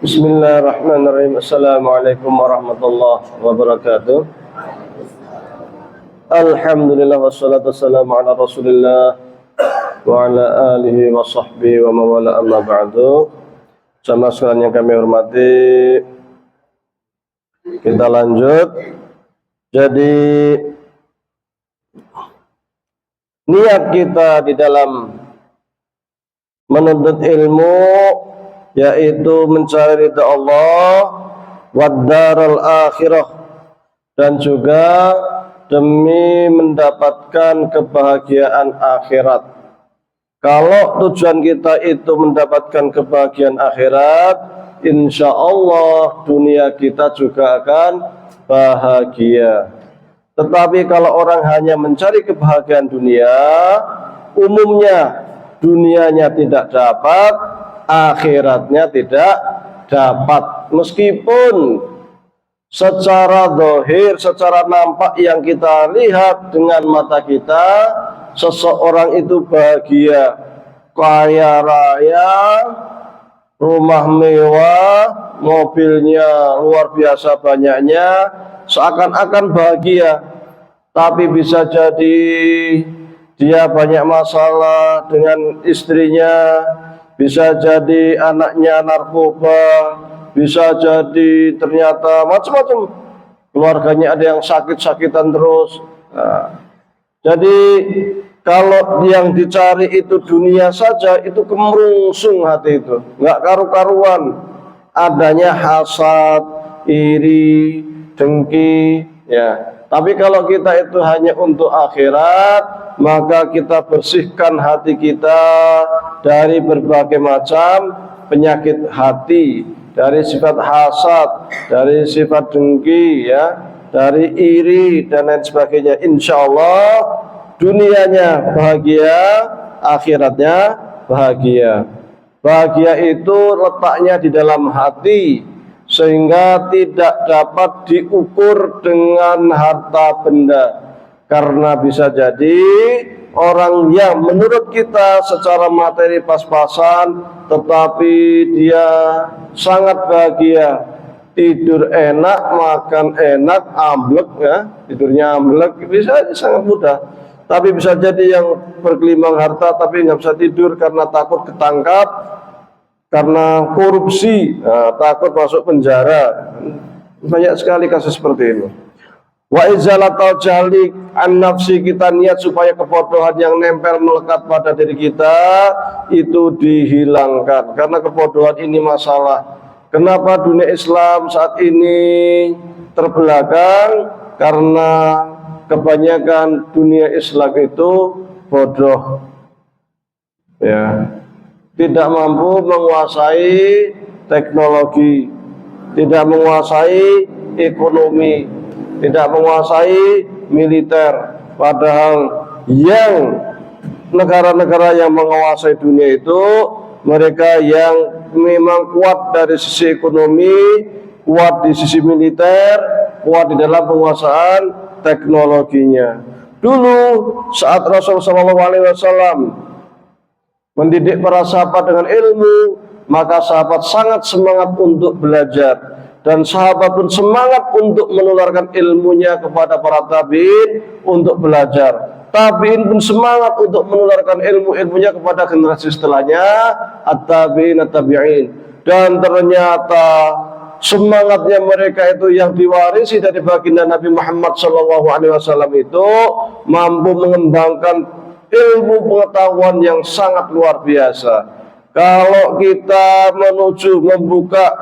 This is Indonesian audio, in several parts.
Bismillahirrahmanirrahim. Assalamualaikum warahmatullahi wabarakatuh. Alhamdulillah wassalatu wassalamu ala Rasulillah wa ala alihi wa sahbihi wa mawala amma ba'du. Jamaah sekalian yang kami hormati, kita lanjut. Jadi niat kita di dalam menuntut ilmu yaitu mencari ridha Allah wad daral akhirah, dan juga demi mendapatkan kebahagiaan akhirat. Kalau tujuan kita itu mendapatkan kebahagiaan akhirat, insya Allah dunia kita juga akan bahagia. Tetapi kalau orang hanya mencari kebahagiaan dunia, umumnya dunianya tidak dapat, akhiratnya tidak dapat. Meskipun secara zahir, secara nampak yang kita lihat dengan mata kita, seseorang itu bahagia, kaya raya, rumah mewah, mobilnya luar biasa banyaknya, seakan-akan bahagia. Tapi bisa jadi dia banyak masalah dengan istrinya, bisa jadi anaknya narkoba, bisa jadi ternyata macam-macam, keluarganya ada yang sakit-sakitan terus. Nah, jadi kalau yang dicari itu dunia saja, itu kemerungsung hati itu, nggak karu-karuan, adanya hasad, iri, dengki, ya. Tapi kalau kita itu hanya untuk akhirat, maka kita bersihkan hati kita dari berbagai macam penyakit hati, dari sifat hasad, dari sifat dengki, ya, dari iri dan lain sebagainya. Insya Allah dunianya bahagia, akhiratnya bahagia. Bahagia itu letaknya di dalam hati, sehingga tidak dapat diukur dengan harta benda. Karena bisa jadi orang yang menurut kita secara materi pas-pasan, tetapi dia sangat bahagia, tidur enak, makan enak, amblek, ya, tidurnya amblek, bisa sangat mudah. Tapi bisa jadi yang bergelimang harta tapi nggak bisa tidur karena takut ketangkap, karena korupsi, takut masuk penjara. Banyak sekali kasus seperti ini. Wa izalatul jahli an nafsi, kita niat supaya kebodohan yang nempel melekat pada diri kita itu dihilangkan. Karena kebodohan ini masalah. Kenapa dunia Islam saat ini terbelakang? Karena kebanyakan dunia Islam itu bodoh, ya, tidak mampu menguasai teknologi, tidak menguasai ekonomi, tidak menguasai militer. Padahal yang negara-negara yang menguasai dunia itu mereka yang memang kuat dari sisi ekonomi, kuat di sisi militer, kuat di dalam penguasaan teknologinya. Dulu saat Rasulullah SAW mendidik para sahabat dengan ilmu, maka sahabat sangat semangat untuk belajar. Dan sahabat pun semangat untuk menularkan ilmunya kepada para tabi'in untuk belajar. Tabi'in pun semangat untuk menularkan ilmu-ilmunya kepada generasi setelahnya, at-tabi'in, at-tabi'in. Dan ternyata semangatnya mereka itu yang diwarisi dari baginda Nabi Muhammad SAW itu mampu mengembangkan ilmu pengetahuan yang sangat luar biasa. Kalau kita menuju membuka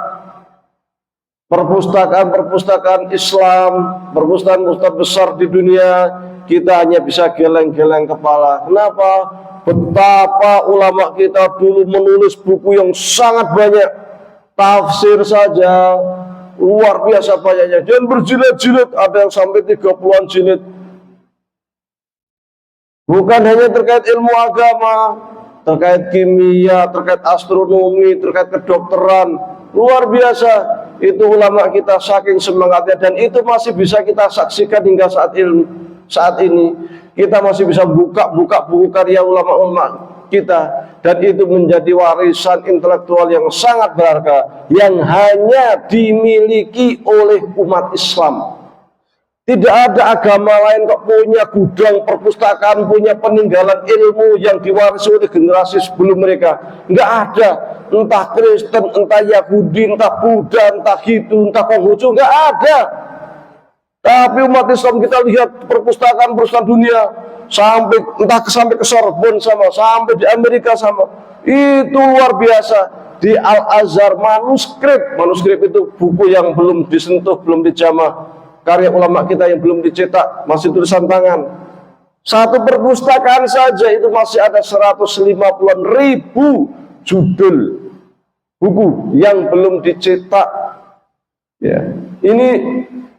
perpustakaan-perpustakaan Islam, perpustakaan-perpustakaan besar di dunia, kita hanya bisa geleng-geleng kepala. Kenapa? Betapa ulama kita dulu menulis buku yang sangat banyak. Tafsir saja luar biasa banyaknya, dan berjilid-jilid, ada yang sampai 30-an jilid. Bukan hanya terkait ilmu agama, terkait kimia, terkait astronomi, terkait kedokteran, luar biasa. Itu ulama kita saking semangatnya, dan itu masih bisa kita saksikan hingga saat ini. Kita masih bisa buka buku karya ulama-ulama kita, dan itu menjadi warisan intelektual yang sangat berharga yang hanya dimiliki oleh umat Islam. Tidak ada agama lain kok punya gudang perpustakaan, punya peninggalan ilmu yang diwarisi oleh generasi sebelum mereka. Enggak ada. Entah Kristen, entah Yahudi, entah Buddha, entah Hindu, entah Konghucu, enggak ada. Tapi umat Islam, kita lihat perpustakaan dunia, sampai sampai ke Sorbonne sama, sampai di Amerika sama. Itu luar biasa. Di Al-Azhar manuskrip itu buku yang belum disentuh, belum dijamah. Karya ulama kita yang belum dicetak, masih tulisan tangan. Satu perpustakaan saja itu masih ada 150-an ribu judul buku yang belum dicetak. Ya. Ini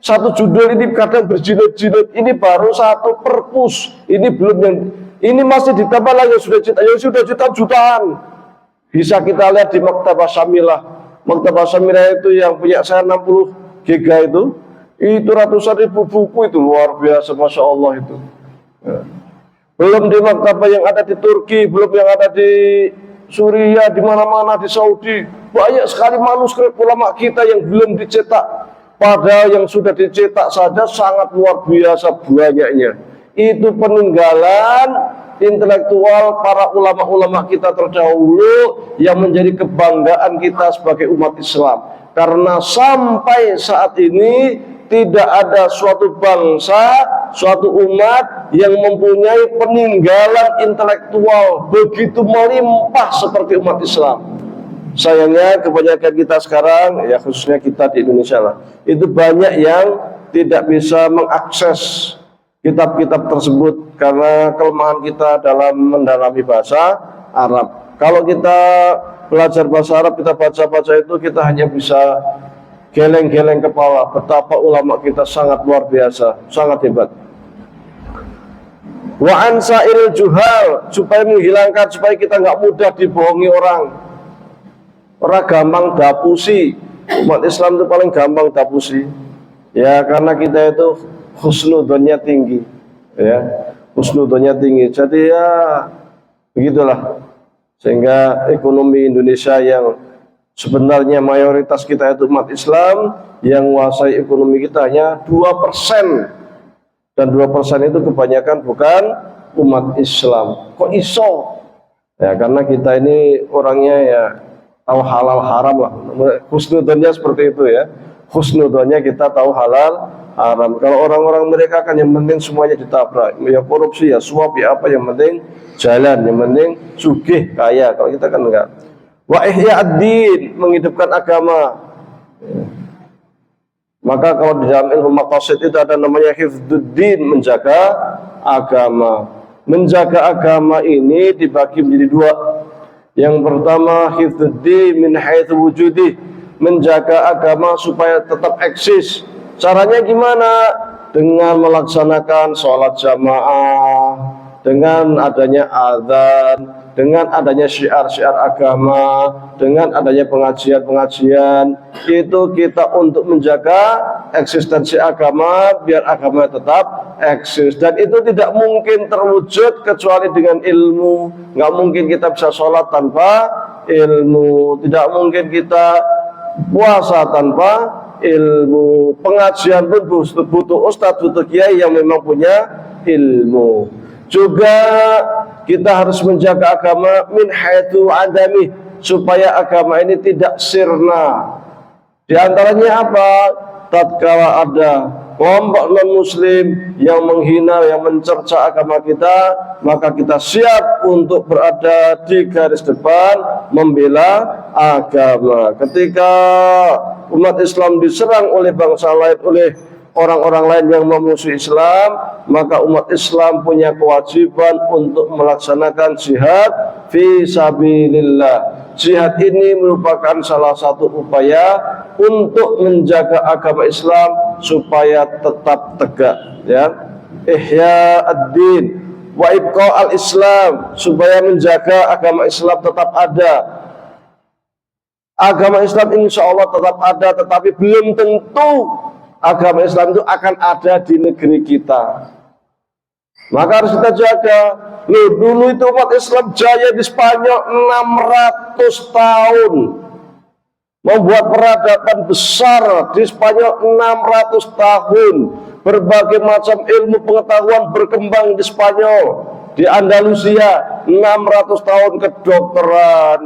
satu judul ini kadang berjilid-jilid. Ini baru satu perpus. Ini belum yang ini masih ditambah lagi yang sudah jutaan. Bisa kita lihat di Maktabah Syamilah. Maktabah Syamilah itu yang punya saya 60 giga itu ratusan ribu buku, itu luar biasa, masya Allah itu. Ya. Belum di maktabah yang ada di Turki, belum yang ada di Suriah, di mana-mana di Saudi, banyak sekali manuskrip ulama kita yang belum dicetak. Padahal yang sudah dicetak saja sangat luar biasa banyaknya. Itu peninggalan intelektual para ulama-ulama kita terdahulu yang menjadi kebanggaan kita sebagai umat Islam. Karena sampai saat ini tidak ada suatu bangsa, suatu umat yang mempunyai peninggalan intelektual begitu melimpah seperti umat Islam. Sayangnya kebanyakan kita sekarang, ya khususnya kita di Indonesia lah, itu banyak yang tidak bisa mengakses kitab-kitab tersebut karena kelemahan kita dalam mendalami bahasa Arab. Kalau kita belajar bahasa Arab, kita baca-baca itu, kita hanya bisa geleng-geleng kepala betapa ulama kita sangat luar biasa, sangat hebat. Wa ansail juhal, supaya menghilangkan, supaya kita nggak mudah dibohongi orang gampang dapusi. Umat Islam itu paling gampang dapusi, ya, karena kita itu husnudzonnya tinggi, ya, husnudzonnya tinggi. Jadi ya begitulah, sehingga ekonomi Indonesia yang sebenarnya mayoritas kita itu umat Islam, yang menguasai ekonomi kita hanya 2%. Dan 2% itu kebanyakan bukan umat Islam. Kok iso? Ya, karena kita ini orangnya ya tahu halal haram lah. Husnudzonnya seperti itu ya. Husnudzonnya kita tahu halal haram. Kalau orang-orang mereka kan yang penting semuanya ditabrak. Ya korupsi, ya suap, ya apa, yang penting jalan, yang penting sugih, kaya. Kalau kita kan enggak. Wa ihya'ad-din, menghidupkan agama. Maka kalau di dalam ilmu maqasid itu ada namanya hifdzuddin, menjaga agama. Menjaga agama ini dibagi menjadi dua. Yang pertama hifdzuddin min haitsu wujudi, menjaga agama supaya tetap eksis. Caranya gimana? Dengan melaksanakan sholat jamaah, dengan adanya azan, dengan adanya syiar-syiar agama, dengan adanya pengajian-pengajian, itu kita untuk menjaga eksistensi agama, biar agama tetap eksis. Dan itu tidak mungkin terwujud kecuali dengan ilmu. Nggak mungkin kita bisa sholat tanpa ilmu, tidak mungkin kita puasa tanpa ilmu. Pengajian pun butuh ustadz, butuh kiai yang memang punya ilmu. Juga kita harus menjaga agama min haitsu adami, supaya agama ini tidak sirna. Di antaranya apa? Tatkala ada kelompok non-muslim yang menghina, yang mencerca agama kita, maka kita siap untuk berada di garis depan membela agama. Ketika umat Islam diserang oleh bangsa lain, oleh orang-orang lain yang memusuhi Islam, maka umat Islam punya kewajiban untuk melaksanakan jihad fi sabilillah. Jihad ini merupakan salah satu upaya untuk menjaga agama Islam supaya tetap tegak, ya. Ihya ad-din wa ibqa al-Islam, supaya menjaga agama Islam tetap ada. Agama Islam insya Allah tetap ada, tetapi belum tentu agama Islam itu akan ada di negeri kita. Maka harus kita jaga. Loh, dulu itu umat Islam jaya di Spanyol 600 tahun, membuat peradaban besar di Spanyol 600 tahun. Berbagai macam ilmu pengetahuan berkembang di Spanyol. Di Andalusia 600 tahun, kedokteran,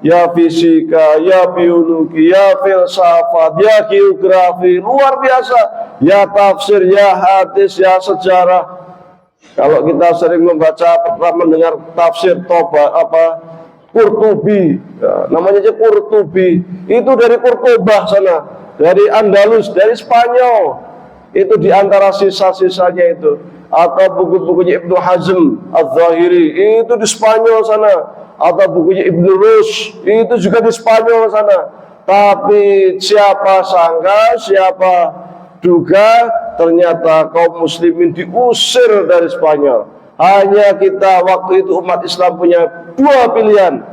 ya fisika, ya biologi, ya filsafat, ya geografi, luar biasa. Ya tafsir, ya hadis, ya sejarah. Kalau kita sering membaca, pernah mendengar tafsir Qurtubi, ya, namanya aja Qurtubi, itu dari Qurtubah sana, dari Andalus, dari Spanyol. Itu diantara sisa-sisanya itu. Atau buku-bukunya Ibnu Hazm Al-Zahiri, itu di Spanyol sana. Atau bukunya Ibnu Rus, itu juga di Spanyol sana. Tapi siapa sangka, siapa duga, ternyata kaum muslimin diusir dari Spanyol. Hanya kita waktu itu umat Islam punya dua pilihan.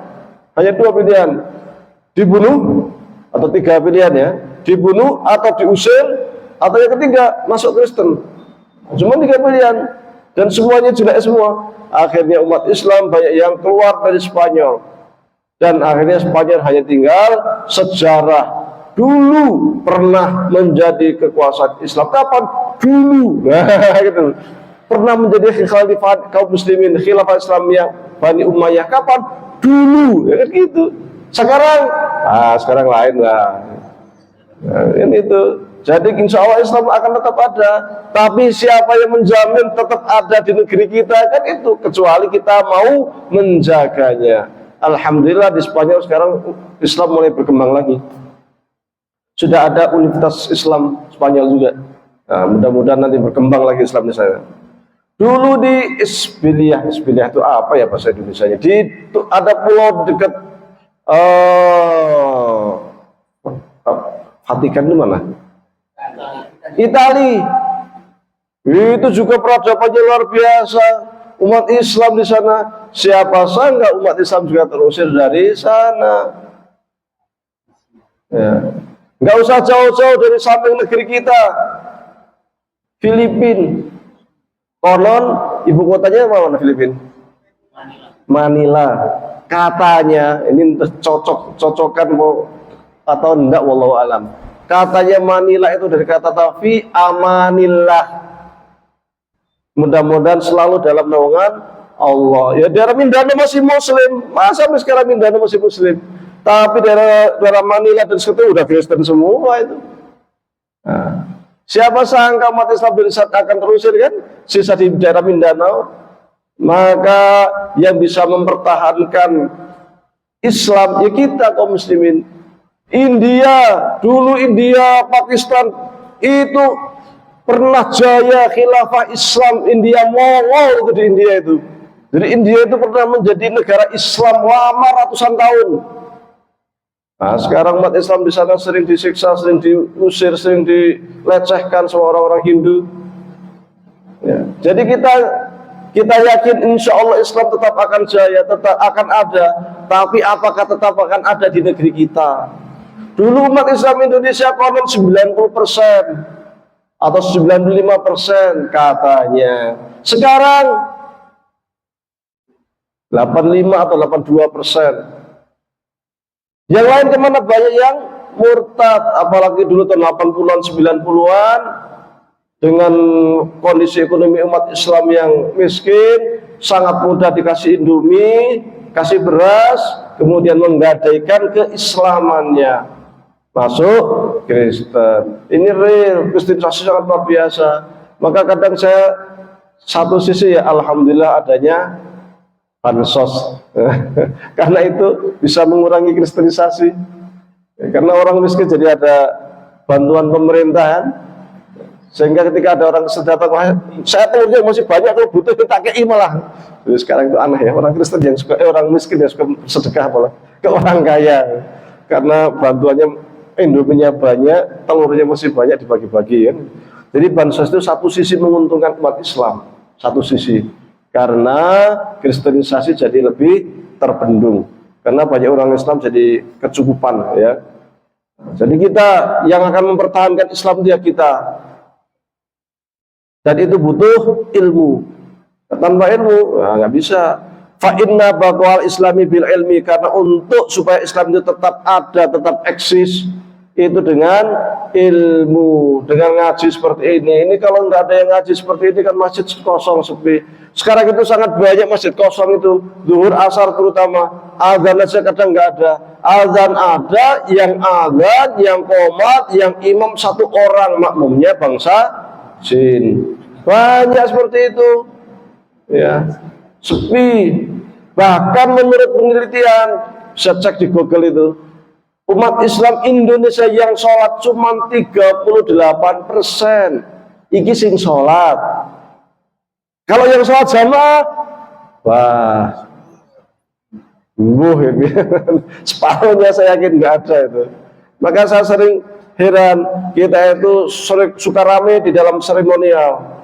Hanya dua pilihan. Dibunuh, atau tiga pilihan ya. Dibunuh atau diusir, atau yang ketiga masuk Kristen. Cuma tiga pilihan, dan semuanya jelek semua. Akhirnya umat Islam banyak yang keluar dari Spanyol, dan akhirnya Spanyol hanya tinggal sejarah. Dulu pernah menjadi kekuasaan Islam. Kapan? Dulu. Nah, gitu. Pernah menjadi khalifah kaum muslimin, khilafah Islamiyah Bani Umayyah. Kapan? Dulu. Ya kan gitu. Sekarang, sekarang lain lah. Nah, ini itu. Jadi insya Allah Islam akan tetap ada. Tapi siapa yang menjamin tetap ada di negeri kita? Kan itu, kecuali kita mau menjaganya. Alhamdulillah di Spanyol sekarang Islam mulai berkembang lagi. Sudah ada Universitas Islam Spanyol juga. Nah, mudah-mudahan nanti berkembang lagi Islam di sana. Dulu di Isbiliah itu apa ya bahasa Indonesianya? Ada pulau dekat Vatikan itu mana? Itali. Itu juga peradabannya luar biasa. Umat Islam di sana, siapa sangka umat Islam juga terusir dari sana. Ya. Nggak usah jauh-jauh dari samping negeri kita, Filipina. Konon ibu kotanya mana Filipina? Manila. Katanya ini cocokan mau atau enggak, wallahu alam. Katanya Manila itu dari kata fi amanillah. Mudah-mudahan selalu dalam naungan Allah. Ya daerah Mindanao masih Muslim, masa sampai sekarang Mindanao masih Muslim. Tapi daerah Manila dan sekitar udah Kristen semua itu. Nah, siapa sangka umat Islam dari saat akan terusir kan? Sisa di daerah Mindanao. Maka yang bisa mempertahankan Islam ya kita kaum muslimin. India, dulu India, Pakistan itu pernah jaya khilafah Islam. India Mongol itu di India itu. Jadi India itu pernah menjadi negara Islam lama ratusan tahun. Nah, sekarang umat Islam di sana sering disiksa, sering diusir, sering dilecehkan sama orang-orang Hindu. Ya. Jadi kita yakin insya Allah Islam tetap akan jaya, tetap akan ada. Tapi apakah tetap akan ada di negeri kita? Dulu umat Islam Indonesia konon 90% atau 95% katanya. Sekarang 85 atau 82%. Yang lain kemana? Banyak yang murtad. Apalagi dulu tahun 80-an, 90-an, dengan kondisi ekonomi umat Islam yang miskin, sangat mudah dikasih Indomie, kasih beras, kemudian menggadaikan keislamannya, masuk Kristen. Ini real, kristenisasi sangat luar biasa. Maka kadang saya satu sisi ya alhamdulillah adanya bansos. Karena itu bisa mengurangi kristenisasi. Karena orang miskin jadi ada bantuan pemerintahan. Sehingga ketika ada orang Kristen datang, saya telurnya masih banyak, kalau butuh kita kei malah. Jadi sekarang itu aneh ya, orang Kristen yang suka, orang miskin yang suka sedekah malah ke orang kaya. Karena bantuannya Indominya banyak, telurnya masih banyak dibagi-bagi kan. Jadi bansos itu satu sisi menguntungkan umat Islam, satu sisi karena kristenisasi jadi lebih terbendung, karena banyak orang Islam jadi kecukupan ya. Jadi kita yang akan mempertahankan Islam dia kita, dan itu butuh ilmu. Tanpa ilmu nggak bisa. Fa inna baqwal islami bil ilmi, karena untuk supaya Islam itu tetap ada, tetap eksis, itu dengan ilmu, dengan ngaji seperti ini. Ini kalau nggak ada yang ngaji seperti ini kan masjid kosong sepi. Sekarang itu sangat banyak masjid kosong itu, zuhur asar terutama, azan aja kadang nggak ada. Azan ada, yang qomat, yang imam satu orang, makmumnya bangsa jin. Banyak seperti itu ya, sepi. Bahkan menurut penelitian, bisa cek di Google itu, umat Islam Indonesia yang sholat cuma 38%. Iki sing sholat. Kalau yang sholat jamaah, wah, separuhnya saya yakin nggak ada itu. Maka saya sering heran, kita itu sering suka rame di dalam seremonial.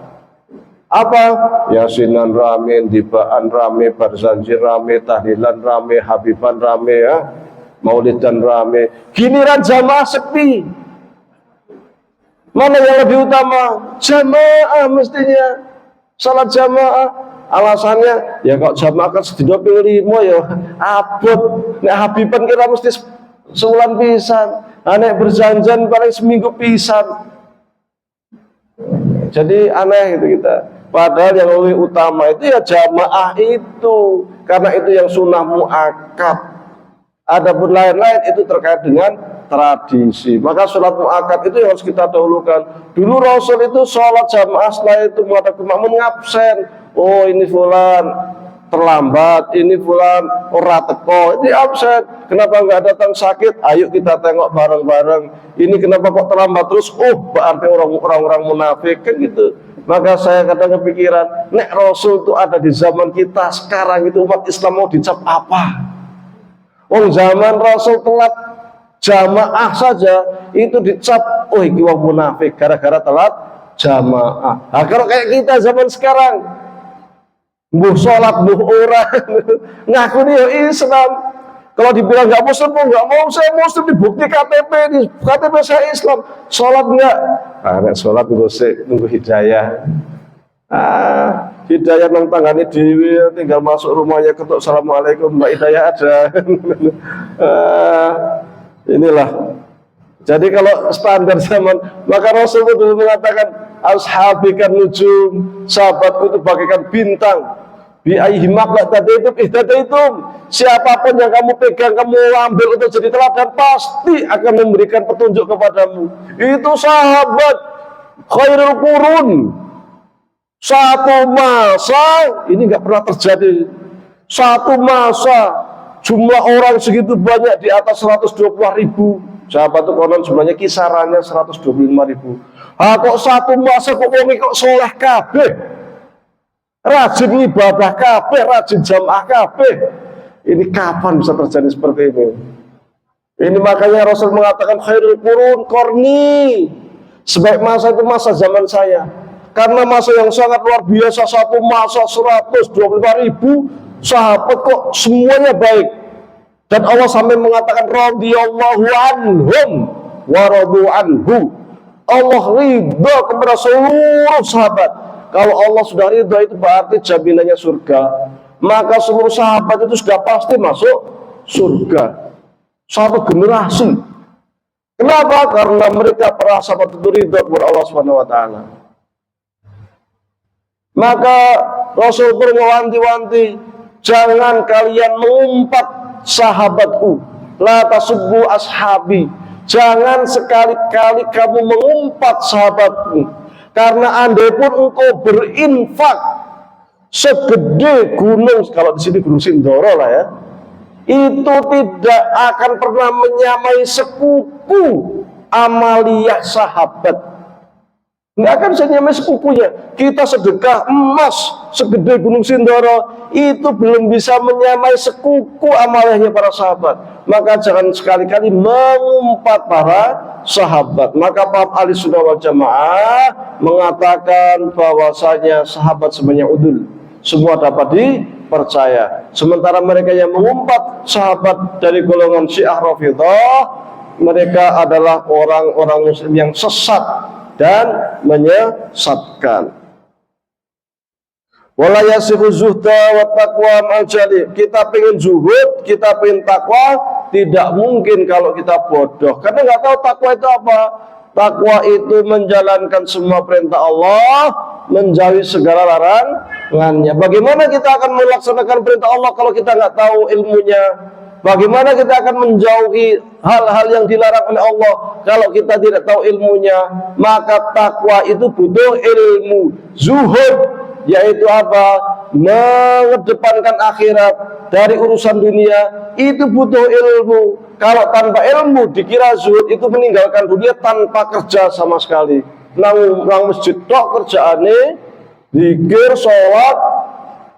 Apa? Yasinan rame, dibaan rame, barzanji rame, tahlilan rame, habiban rame ya, maulidan rame. Giliran jamaah sepi. Mana yang lebih utama? Jamaah mestinya. Salat jamaah. Alasannya ya kok jamaah kan sedina ping 5 ya abot. Nek habiban kira mesti sebulan pisan. Nek berjanjian paling seminggu pisan. Jadi aneh gitu kita. Padahal yang lebih utama itu ya jamaah itu, karena itu yang sunnah muakkad. Adapun lain-lain itu terkait dengan tradisi. Maka sholat muakkad itu yang harus kita dahulukan. Dulu Rasul itu sholat jamaah, setelah itu mengatakan makmum ngabsen. Oh ini fulan terlambat, ini fulan ora teko, ini absen. Kenapa nggak datang sakit? Ayo kita tengok bareng-bareng. Ini kenapa kok terlambat terus? Oh berarti orang-orang munafik kan gitu. Maka saya kadang kepikiran, nek Rasul itu ada di zaman kita sekarang itu umat Islam mau dicap apa? Oh zaman Rasul telat jamaah saja itu dicap, oh iki wong munafik gara-gara telat jamaah. Nah kalau kayak kita zaman sekarang, mbuh sholat, mbuh orang ngaku nih Islam. Kalau dibilang nggak muslim, nggak mau, saya muslim, dibukti KTP, di KTP saya Islam. Sholat nggak? Nah, sholat nunggu hidayah. Hidayah nang tanggane dewi, tinggal masuk rumahnya ketuk assalamualaikum, Mbak Hidayah ada. Inilah. Jadi kalau standar zaman, maka Rasul dulu mengatakan, ashabikan nujum, sahabatku itu bagaikan bintang. Bi'aihimak ihtadaitum. Siapapun yang kamu pegang, kamu ambil untuk jadi teladan, pasti akan memberikan petunjuk kepadamu. Itu sahabat khairul qurun. Satu masa, ini nggak pernah terjadi. Satu masa jumlah orang segitu banyak, di atas 120.000. Sahabat itu konon sebenarnya kisarannya 125.000. Kok satu masa kok wong kok soleh kabeh, rajin ibadah kabeh, rajin jamaah kabeh. Ini kapan bisa terjadi seperti ini? Ini makanya Rasul mengatakan khairul qurun qarni. Sebaik masa itu masa zaman saya. Karena masa yang sangat luar biasa, satu masa 125.000 sahabat kok semuanya baik. Dan Allah sampai mengatakan radhiyallahu anhum wa radu anhu. Allah ridha kepada seluruh sahabat. Kalau Allah sudah ridha itu berarti jaminannya surga. Maka seluruh sahabat itu sudah pasti masuk surga. Satu generasi. Kenapa? Karena mereka para sahabat itu ridha kepada Allah Subhanahu wa taala. Maka Rasul pun mewanti-wanti, jangan kalian mengumpat sahabatku, la tasubbu ashabi. Jangan sekali-kali kamu mengumpat sahabatku, karena andai pun engkau berinfak segede gunung, kalau di sini Gunung Sindoro lah ya, itu tidak akan pernah menyamai sekupu amaliyah sahabat. Nggak akan bisa nyamai sepupunya. Kita sedekah emas segede Gunung Sindoro, itu belum bisa menyamai sekuku amalahnya para sahabat. Maka jangan sekali-kali mengumpat para sahabat. Maka paham Ahlussunnah wal Jamaah mengatakan bahwasanya sahabat semuanya udul, semua dapat dipercaya. Sementara mereka yang mengumpat sahabat dari golongan Syiah Rafidhah, mereka adalah orang-orang muslim yang sesat dan menyesatkan. Wala yasihu zuhda wa taqwa ma'al. Kita pengen zuhud, kita pengen takwa, tidak mungkin kalau kita bodoh. Karena nggak tahu takwa itu apa. Takwa itu menjalankan semua perintah Allah, menjauhi segala larangannya. Bagaimana kita akan melaksanakan perintah Allah kalau kita nggak tahu ilmunya? Bagaimana kita akan menjauhi hal-hal yang dilarang oleh Allah kalau kita tidak tahu ilmunya? Maka takwa itu butuh ilmu. Zuhud yaitu apa? Mengedepankan akhirat dari urusan dunia, itu butuh ilmu. Kalau tanpa ilmu dikira zuhud itu meninggalkan dunia tanpa kerja sama sekali. Nang masjid tok kerjaane zikir, sholat,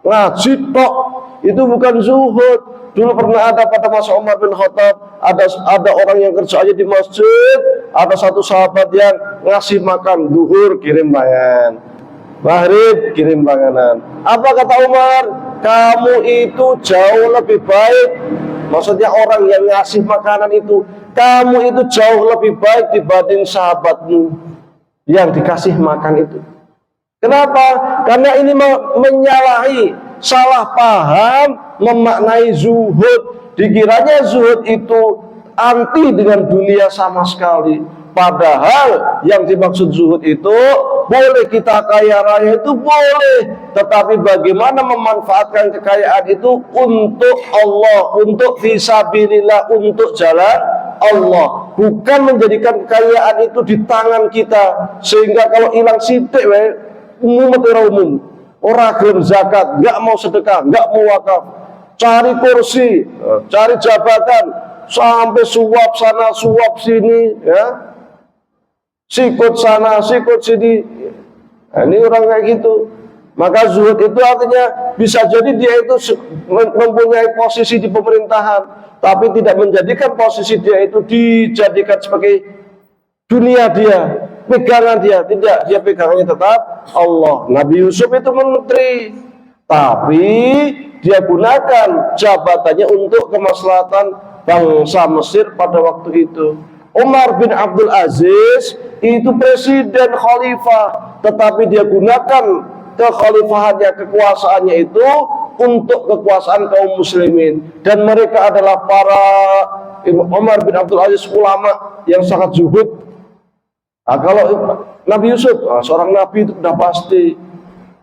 ngaji tok, itu bukan zuhud. Dulu pernah ada pada masa Umar bin Khattab, ada orang yang kerja aja di masjid, ada satu sahabat yang ngasih makan, duhur kirim bayan, maghrib kirim panganan. Apa kata Umar? Kamu itu jauh lebih baik. Maksudnya orang yang ngasih makanan itu, kamu itu jauh lebih baik dibanding sahabatmu yang dikasih makan itu. Kenapa? Karena ini menyalahi, salah paham memaknai zuhud. Dikiranya zuhud itu anti dengan dunia sama sekali. Padahal yang dimaksud zuhud itu boleh kita kaya raya, itu boleh, tetapi bagaimana memanfaatkan kekayaan itu untuk Allah, untuk fisabilillah, untuk jalan Allah, bukan menjadikan kekayaan itu di tangan kita sehingga kalau hilang sidik umum, orang gelem zakat, nggak mau sedekah, nggak mau wakaf, cari kursi, cari jabatan, sampai suap sana suap sini, ya, sikut sana sikut sini. Nah, ini orang kayak gitu. Maka zuhud itu artinya bisa jadi dia itu mempunyai posisi di pemerintahan, tapi tidak menjadikan posisi dia itu dijadikan sebagai dunia dia, pegangan dia. Tidak, dia pegangannya tetap Allah. Nabi Yusuf itu menteri, tapi dia gunakan jabatannya untuk kemaslahatan bangsa Mesir pada waktu itu. Umar bin Abdul Aziz itu presiden khalifah, tetapi dia gunakan kekhalifahannya, kekuasaannya itu untuk kekuasaan kaum muslimin. Dan mereka adalah para Umar bin Abdul Aziz ulama yang sangat zuhud. Nah, kalau Nabi Yusuf, seorang nabi itu sudah pasti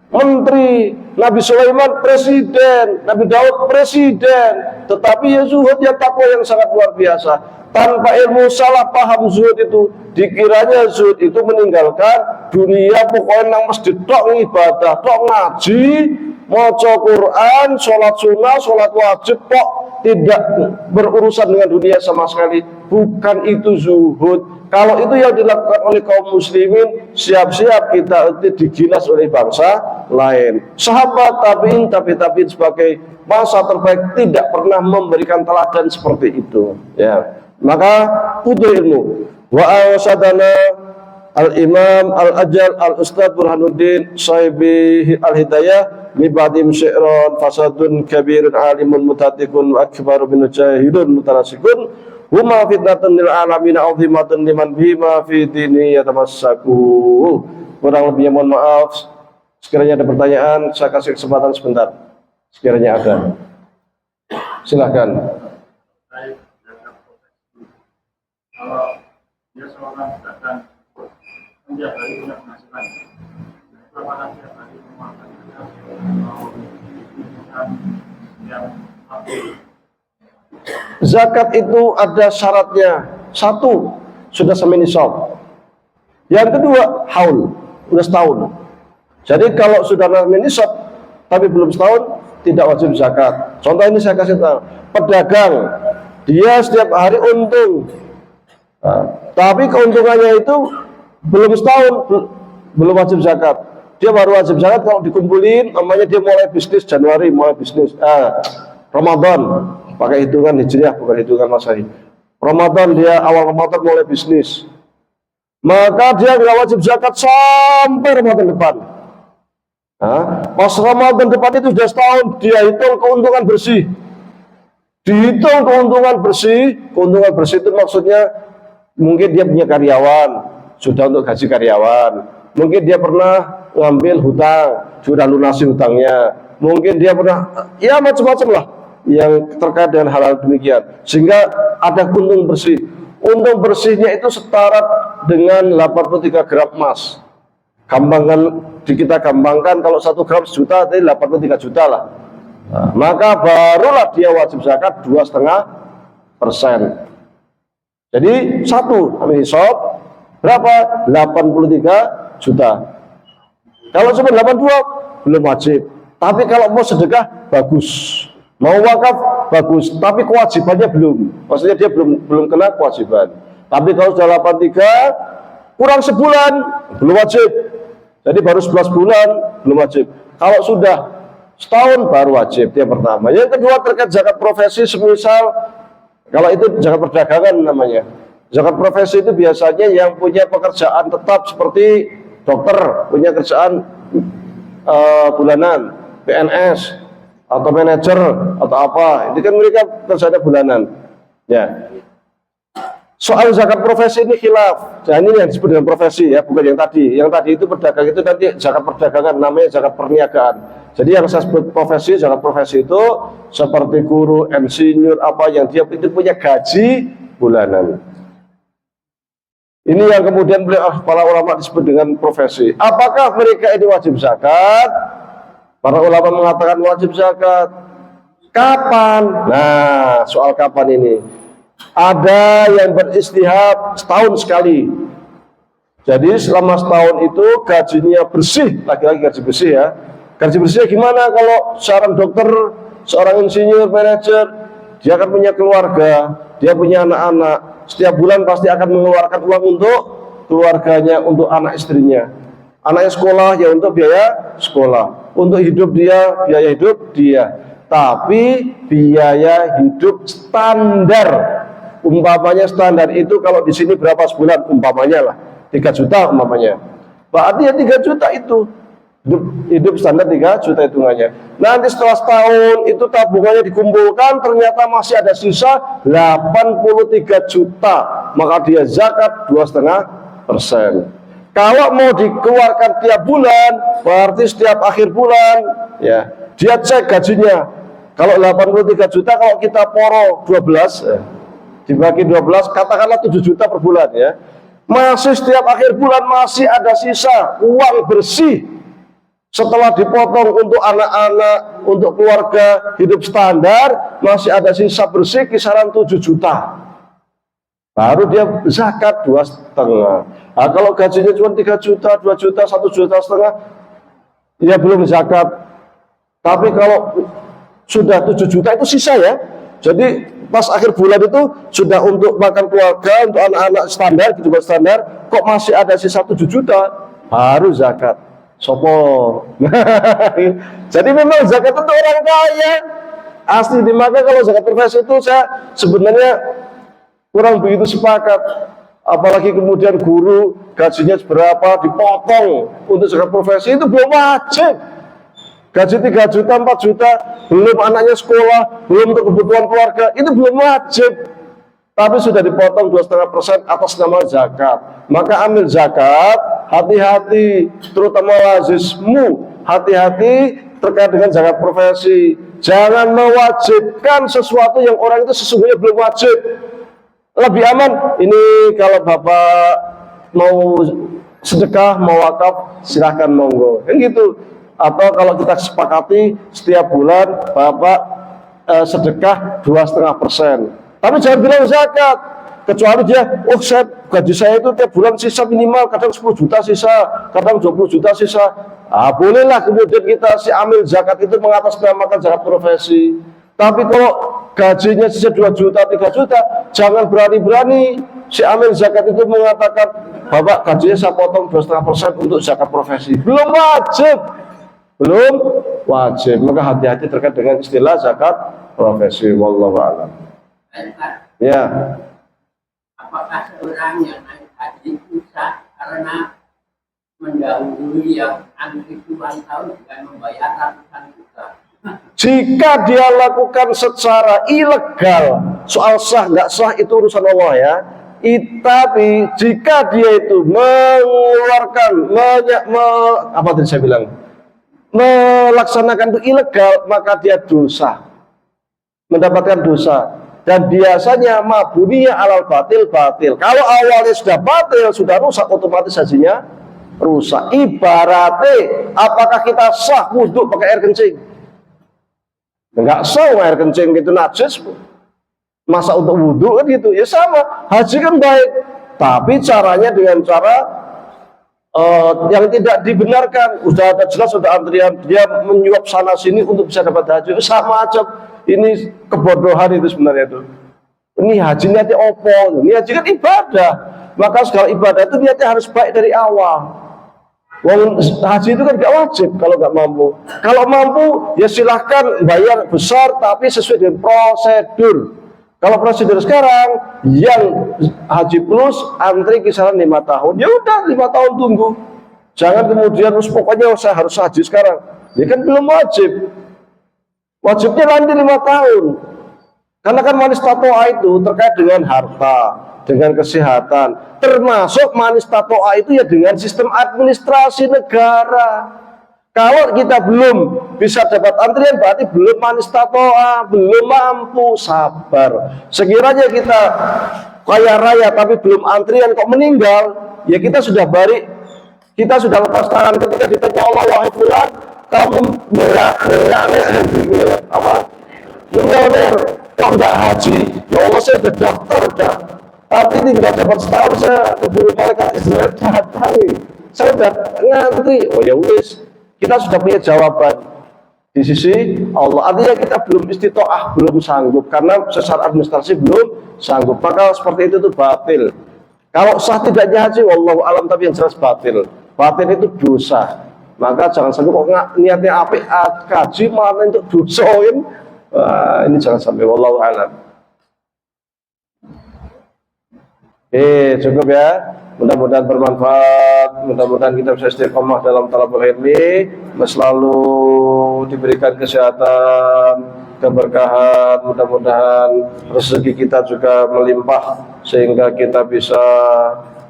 menteri, Nabi Sulaiman presiden, Nabi Daud presiden, tetapi ya zuhud, ya takwa yang sangat luar biasa. Tanpa ilmu, salah paham zuhud itu, dikiranya zuhud itu meninggalkan dunia, pokoknya nang masjid tok ibadah, tok ngaji, maca Quran, sholat sunnah, sholat wajib, tok tidak berurusan dengan dunia sama sekali. Bukan itu zuhud. Kalau itu yang dilakukan oleh kaum muslimin, siap-siap kita digilas oleh bangsa lain. Sahabat tabi'in, tabi'in sebagai masa terbaik tidak pernah memberikan teladan seperti itu, ya. Maka butuh ilmu. Wa awsadana al-imam al-ajal al-ustadz Burhanuddin Syaibi al-hidayah mibadim syi'ran fasadun kabirun alimun mutatikun wa akbaru min jahilun mutarasikun huma fitnatun lil alamin azimatun liman bima fi dini yatamassaku. Kurang lebihnya mohon maaf. Sekiranya ada pertanyaan, saya kasih kesempatan sebentar. Sekiranya ada, silahkan. Kalau dia seorang pedagang setiap hari punya penghasilan, itu apakah setiap hari memakan yang zakat itu ada syaratnya. Satu, sudah sampai nisab. Yang kedua, haul, sudah setahun. Jadi kalau sudah sampai nisab tapi belum setahun, tidak wajib zakat. Contoh ini saya kasih tahu, pedagang dia setiap hari untung. Nah, tapi keuntungannya itu belum setahun, belum wajib zakat. Dia baru wajib zakat kalau dikumpulin, namanya dia mulai bisnis Januari, mulai bisnis Ramadan, pakai hitungan hijriah bukan hitungan Masehi. Ramadan dia awal Ramadan mulai bisnis, maka dia nggak wajib zakat sampai Ramadan depan. Pas Ramadan depan itu sudah setahun, dia hitung keuntungan bersih. Dihitung keuntungan bersih itu maksudnya mungkin dia punya karyawan, sudah untuk gaji karyawan. Mungkin dia pernah ngambil hutang, sudah lunasi hutangnya. Mungkin dia pernah, ya macam-macam lah yang terkait dengan hal-hal demikian. Sehingga ada untung bersih. Untung bersihnya itu setara dengan 83 gram emas. Kita gampangkan kalau 1 gram sejuta, jadi 83 juta lah. Nah, maka barulah dia wajib zakat 2,5%. Jadi satu hisab berapa? 83 juta. Kalau cuma 82 belum wajib. Tapi kalau mau sedekah bagus, mau wakaf bagus. Tapi kewajibannya belum. Maksudnya dia belum kena kewajiban. Tapi kalau sudah 83 kurang sebulan belum wajib. Jadi baru 11 bulan belum wajib. Kalau sudah setahun baru wajib, yang pertama. Yang kedua terkait zakat profesi, semisal kalau itu zakat perdagangan namanya. Zakat profesi itu biasanya yang punya pekerjaan tetap seperti dokter, punya kerjaan bulanan, PNS atau manajer atau apa. Ini kan mereka kerjanya bulanan. Ya. Soal zakat profesi ini khilaf. Nah, ini yang disebut dengan profesi ya, bukan yang tadi. Yang tadi itu pedagang itu nanti zakat perdagangan, namanya zakat perniagaan. Jadi yang saya sebut profesi, zakat profesi itu seperti guru, insinyur, apa yang dia itu punya gaji bulanan. Ini yang kemudian para ulama disebut dengan profesi. Apakah mereka ini wajib zakat? Para ulama mengatakan wajib zakat. Kapan? Nah, soal kapan ini? Ada yang beristihad setahun sekali. Jadi selama setahun itu gajinya bersih, lagi-lagi gaji bersih ya. Gaji bersih gimana kalau seorang dokter, seorang insinyur, manajer, dia akan punya keluarga, dia punya anak-anak. Setiap bulan pasti akan mengeluarkan uang untuk keluarganya, untuk anak istrinya. Anaknya sekolah, ya untuk biaya sekolah. Untuk hidup dia, biaya hidup dia. Tapi biaya hidup standar. Umpamanya standar itu kalau di sini berapa sebulan? Umpamanya lah 3 juta umpamanya. Berarti ya 3 juta itu hidup standar 3 juta hitungannya. Nanti setelah setahun itu tabungannya dikumpulkan, ternyata masih ada sisa 83 juta, maka dia zakat 2,5%. Kalau mau dikeluarkan tiap bulan, berarti setiap akhir bulan ya dia cek gajinya. Kalau 83 juta, kalau kita poro 12 dibagi 12, katakanlah 7 juta per bulan ya. Masih setiap akhir bulan masih ada sisa uang bersih. Setelah dipotong untuk anak-anak, untuk keluarga hidup standar, masih ada sisa bersih kisaran 7 juta. Baru dia zakat 2,5. Nah, kalau gajinya cuma 3 juta, 2 juta, 1,5 juta, ya belum zakat. Tapi kalau sudah 7 juta itu sisa ya. Jadi pas akhir bulan itu sudah untuk makan keluarga, untuk anak-anak standar, kehidupan standar, kok masih ada sisa 7 juta, baru zakat. Sopo. Jadi memang zakat itu orang kaya asli. Maka kalau zakat profesi itu saya sebenarnya kurang begitu sepakat. Apalagi kemudian guru gajinya berapa dipotong untuk zakat profesi, itu belum wajib. Gaji 3 juta, 4 juta, belum anaknya sekolah, belum untuk kebutuhan keluarga, itu belum wajib. Tapi sudah dipotong 2,5% atas nama zakat. Maka ambil zakat, hati-hati, terutama lazismu, hati-hati terkait dengan zakat profesi. Jangan mewajibkan sesuatu yang orang itu sesungguhnya belum wajib. Lebih aman, ini kalau Bapak mau sedekah, mau wakaf, silahkan monggo. Kan gitu. Atau kalau kita sepakati setiap bulan Bapak sedekah 2,5%. Tapi jangan bilang zakat, kecuali dia, gaji saya itu tiap bulan sisa minimal, kadang 10 juta sisa, kadang 20 juta sisa. Bolehlah kemudian kita si amil zakat itu mengatasnamakan zakat profesi. Tapi kalau gajinya sisa 2 juta, 3 juta, jangan berani-berani si amil zakat itu mengatakan Bapak gajinya saya potong 2,5% untuk zakat profesi. Belum wajib. Belum wajib. Maka hati-hati terkait dengan istilah zakat profesi. Wallahu a'lam. Ya. Apakah seorang yang naik haji itu sah karena mendahului yang antri puluhan tahun dengan membayar ratusan juta? Jika dia lakukan secara ilegal, soal sah nggak sah itu urusan Allah ya. Tapi jika dia itu mengeluarkan, apa tadi saya bilang, melaksanakan itu ilegal, maka dia dosa, mendapatkan dosa. Dan biasanya mabuniya alal batil. Kalau awalnya sudah batil, sudah rusak, otomatis hajinya rusak. Ibaratnya, apakah kita sah wudhu pakai air kencing? Enggak sah air kencing itu najis. Masa untuk wudhu kan gitu, ya sama. Haji kan baik, tapi caranya dengan cara yang tidak dibenarkan. Sudah ada jelas, sudah antrian, dia menyuap sana sini untuk bisa dapat haji. Sama aja, ini kebodohan itu sebenarnya itu. Ini haji niatnya opo? Ini haji kan ibadah. Maka segala ibadah itu niatnya harus baik dari awal. Wong haji itu kan gak wajib kalau nggak mampu. Kalau mampu ya silahkan bayar besar tapi sesuai dengan prosedur. Kalau prosedur sekarang yang haji plus antri kisaran 5 tahun, ya udah 5 tahun tunggu. Jangan kemudian terus pokoknya saya harus haji sekarang. Ya kan belum wajib. Wajibnya nanti 5 tahun. Karena kan manis tatoa itu terkait dengan harta, dengan kesehatan. Termasuk manis tatoa itu ya dengan sistem administrasi negara. Kalau kita belum bisa dapat antrian, berarti belum manis tatoa, belum mampu, sabar. Sekiranya kita kaya raya tapi belum antrian kok meninggal, ya kita sudah balik, kita sudah lepas tangan ketika ditanya Allah, wahai fulan, kamu miliarder, kok nggak haji? Ya Allah, saya sudah daftar, tapi tinggal dapat setahun saya keburu malaikat Israel datangi. Saya sudah ngantri, oh ya wis. Kita sudah punya jawaban di sisi Allah. Artinya kita belum istitoah, belum sanggup karena secara administrasi belum sanggup. Maka seperti itu tuh batil. Kalau sah tidaknya haji, wallahu alam, tapi yang jelas batil. Batil itu dosa. Maka jangan sampai kok niatnya apik haji malah untuk dosain. Wah, ini jangan sampai, wallahu alam. Oke, cukup ya. Mudah-mudahan bermanfaat, mudah-mudahan kita bisa istiqomah dalam talabul ilmi, selalu diberikan kesehatan, keberkahan, mudah-mudahan rezeki kita juga melimpah sehingga kita bisa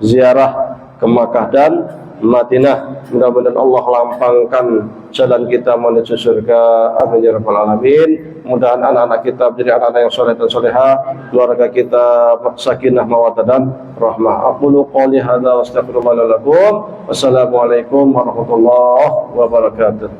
ziarah ke Makkah dan Madinah. Mudah-mudahan Allah lampangkan jalan kita menuju surga. Amin ya rabbal alamin. Mudah-mudahan anak-anak kita menjadi anak-anak yang soleh dan soleha, keluarga kita sakinah mawaddah dan rahmah. Aqulu qouli hadza wa astaghfirullah lakum. Wassalamualaikum warahmatullahi wabarakatuh.